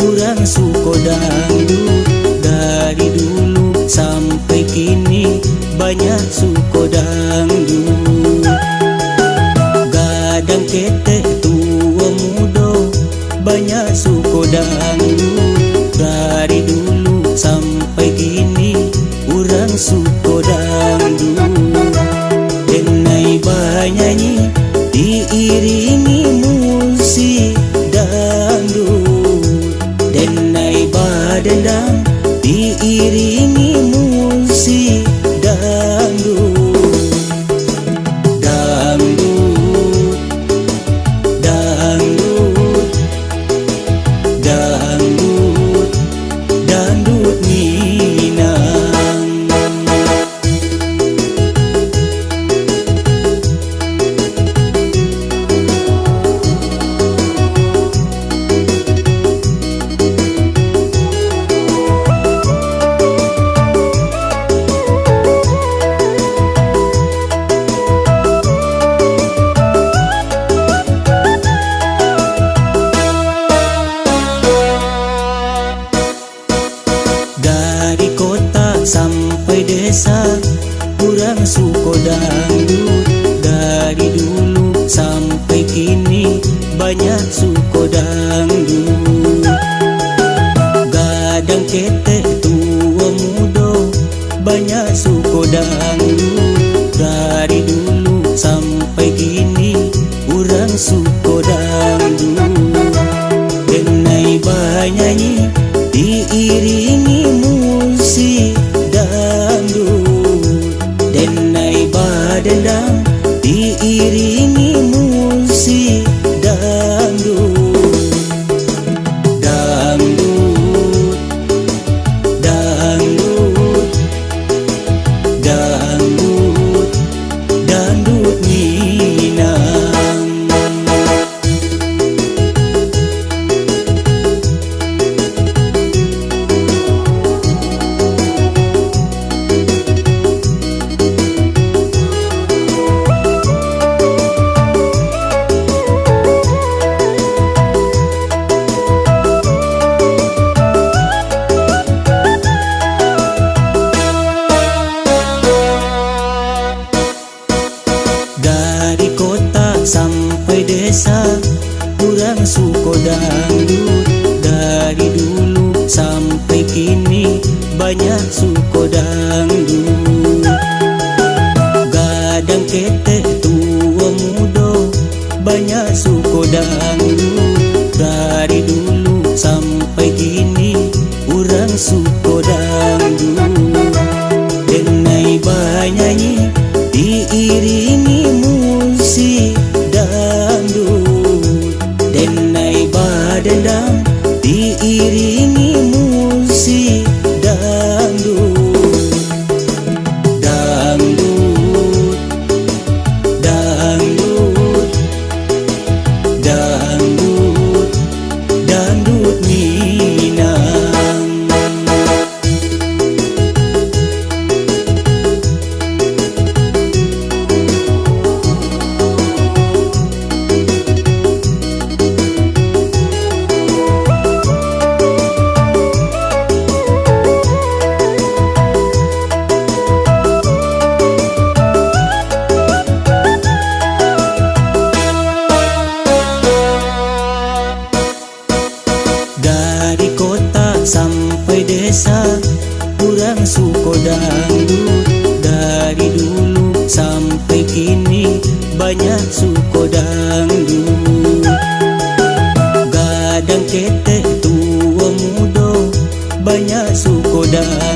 kurang suko dangdut. Dari dulu sampai kini banyak suko dangdut. Gadang ketek tua muda banyak suko dangdut. Dari dulu sampai kini kurang suko dangdut. Denai banyanyi diiringi musik dangdut. Denai badendang diiringi musik dangdut. Dangdut, dangdut, dangdut, dangdut Minang. Dari kota sampai desa kurang suko dangdut. Dari dulu sampai kini banyak suko dangdut. Gadang ketek tua muda banyak suko dangdut. Dari dulu sampai kini kurang suko dangdut. Denai banyanyi diiringi musik dangdut. Denai badendang diiringi musik dangdut. Dangdut, dangdut, dangdut, dangdut Minang. Dari kota sampai desa kurang suko dangdut. Dari dulu sampai kini banyak suko dangdut. Gadang ketek tua muda banyak suko dangdut. Dari dulu sampai kini kurang suko dangdut. Denai banyanyi diiringi musik dangdut. Denai badendang diiringi musik dangdut. Dangdut, dangdut, dangdut, dangdut Minang. Dari kota sampai desa kurang suko dangdut. Dari dulu sampai kini banyak suko dangdut. Gadang ketek tua muda banyak suko dangdut.